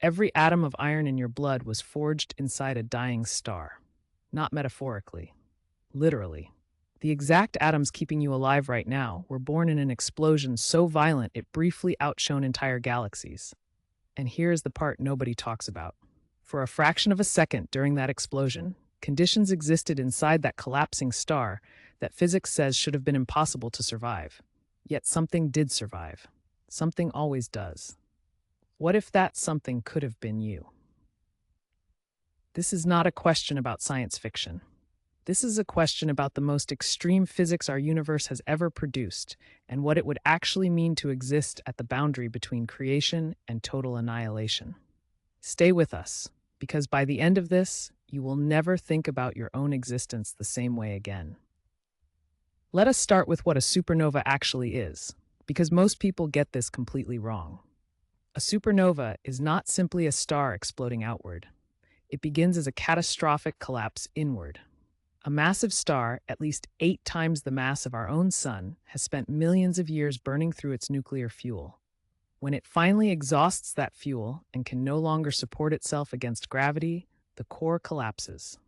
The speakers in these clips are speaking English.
Every atom of iron in your blood was forged inside a dying star. Not metaphorically, literally. The exact atoms keeping you alive right now were born in an explosion so violent it briefly outshone entire galaxies. And here's the part nobody talks about. For a fraction of a second during that explosion, conditions existed inside that collapsing star that physics says should have been impossible to survive. Yet something did survive. Something always does. What if that something could have been you? This is not a question about science fiction. This is a question about the most extreme physics our universe has ever produced and what it would actually mean to exist at the boundary between creation and total annihilation. Stay with us, because by the end of this, you will never think about your own existence the same way again. Let us start with what a supernova actually is, because most people get this completely wrong. A supernova is not simply a star exploding outward. It begins as a catastrophic collapse inward. A massive star, at least 8 times the mass of our own sun, has spent millions of years burning through its nuclear fuel. When it finally exhausts that fuel and can no longer support itself against gravity, the core collapses.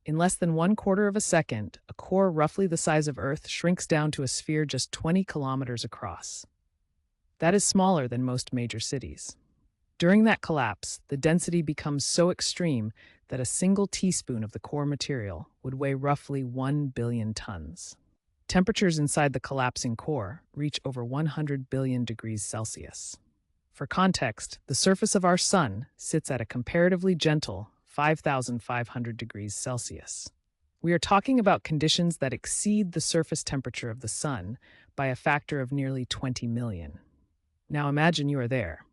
In less than 1/4 of a second, a core roughly the size of Earth shrinks down to a sphere just 20 kilometers across. That is smaller than most major cities. During that collapse, the density becomes so extreme that a single teaspoon of the core material would weigh roughly 1 billion tons. Temperatures inside the collapsing core reach over 100 billion degrees Celsius. For context, the surface of our sun sits at a comparatively gentle 5,500 degrees Celsius. We are talking about conditions that exceed the surface temperature of the sun by a factor of nearly 20 million. Now imagine you are there,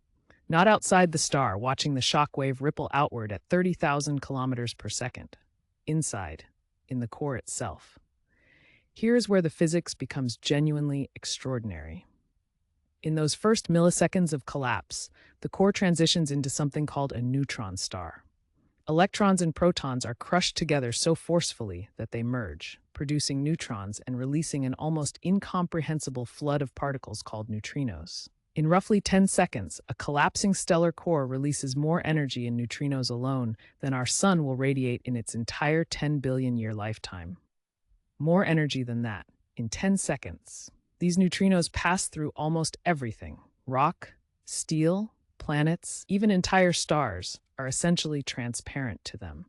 not outside the star watching the shock wave ripple outward at 30,000 kilometers per second. Inside, in the core itself. Here is where the physics becomes genuinely extraordinary. In those first milliseconds of collapse, the core transitions into something called a neutron star. Electrons and protons are crushed together so forcefully that they merge, producing neutrons and releasing an almost incomprehensible flood of particles called neutrinos. In roughly 10 seconds, a collapsing stellar core releases more energy in neutrinos alone than our sun will radiate in its entire 10 billion year lifetime. More energy than that, in 10 seconds. These neutrinos pass through almost everything. Rock, steel, planets, even entire stars are essentially transparent to them.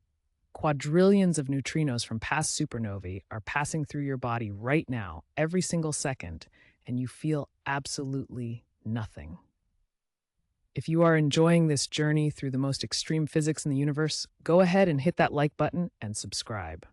Quadrillions of neutrinos from past supernovae are passing through your body right now, every single second, and you feel absolutely nothing. If you are enjoying this journey through the most extreme physics in the universe, go ahead and hit that like button and subscribe.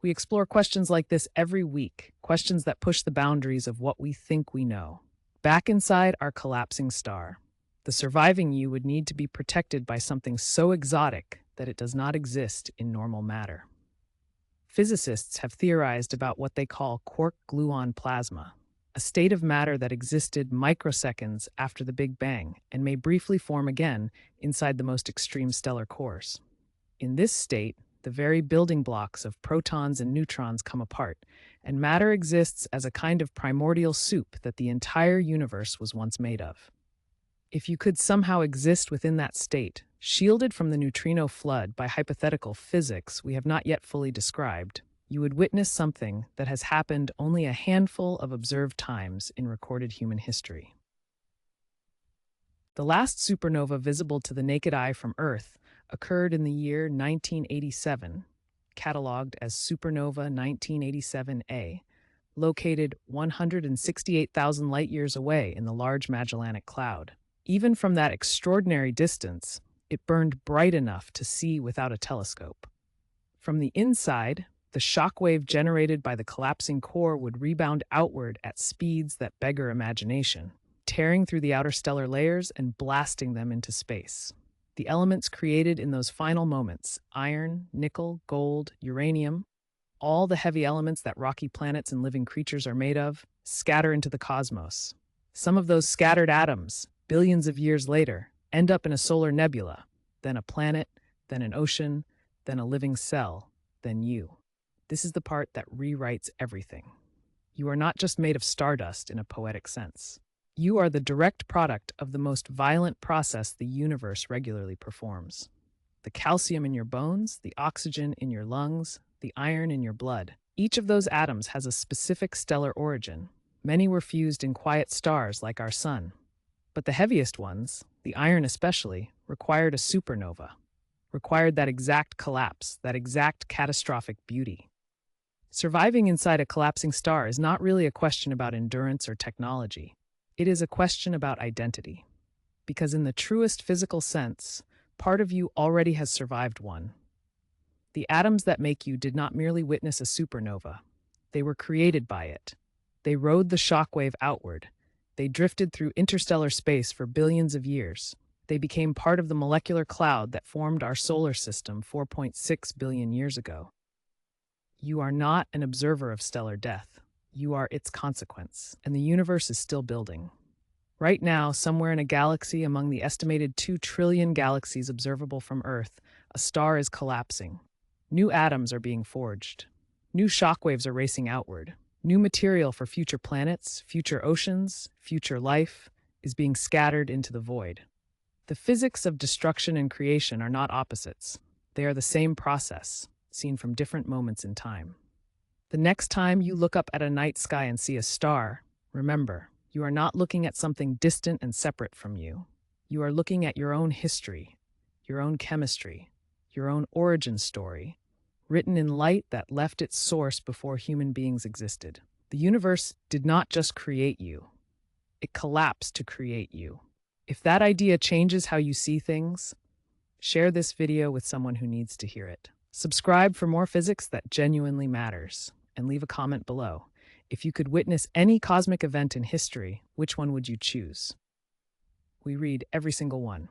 We explore questions like this every week, questions that push the boundaries of what we think we know. Back inside our collapsing star, the surviving you would need to be protected by something so exotic that it does not exist in normal matter. Physicists have theorized about what they call quark-gluon plasma, a state of matter that existed microseconds after the Big Bang and may briefly form again inside the most extreme stellar cores. In this state, the very building blocks of protons and neutrons come apart, and matter exists as a kind of primordial soup that the entire universe was once made of. If you could somehow exist within that state, shielded from the neutrino flood by hypothetical physics we have not yet fully described, you would witness something that has happened only a handful of observed times in recorded human history. The last supernova visible to the naked eye from Earth occurred in the year 1987, catalogued as Supernova 1987A, located 168,000 light-years away in the Large Magellanic Cloud. Even from that extraordinary distance, it burned bright enough to see without a telescope. From the inside, the shock wave generated by the collapsing core would rebound outward at speeds that beggar imagination, tearing through the outer stellar layers and blasting them into space. The elements created in those final moments, iron, nickel, gold, uranium, all the heavy elements that rocky planets and living creatures are made of, scatter into the cosmos. Some of those scattered atoms, billions of years later, end up in a solar nebula, then a planet, then an ocean, then a living cell, then you. This is the part that rewrites everything. You are not just made of stardust in a poetic sense. You are the direct product of the most violent process the universe regularly performs. The calcium in your bones, the oxygen in your lungs, the iron in your blood. Each of those atoms has a specific stellar origin. Many were fused in quiet stars like our sun. But the heaviest ones, the iron especially, required a supernova, required that exact collapse, that exact catastrophic beauty. Surviving inside a collapsing star is not really a question about endurance or technology. It is a question about identity. Because in the truest physical sense, part of you already has survived one. The atoms that make you did not merely witness a supernova. They were created by it. They rode the shockwave outward. They drifted through interstellar space for billions of years. They became part of the molecular cloud that formed our solar system 4.6 billion years ago. You are not an observer of stellar death. You are its consequence, and the universe is still building. Right now, somewhere in a galaxy among the estimated 2 trillion galaxies observable from Earth, a star is collapsing. New atoms are being forged. New shockwaves are racing outward. New material for future planets, future oceans, future life is being scattered into the void. The physics of destruction and creation are not opposites. They are the same process, seen from different moments in time. The next time you look up at a night sky and see a star, remember, you are not looking at something distant and separate from you. You are looking at your own history, your own chemistry, your own origin story, written in light that left its source before human beings existed. The universe did not just create you, it collapsed to create you. If that idea changes how you see things, share this video with someone who needs to hear it. Subscribe for more physics that genuinely matters, and leave a comment below. If you could witness any cosmic event in history, which one would you choose? We read every single one.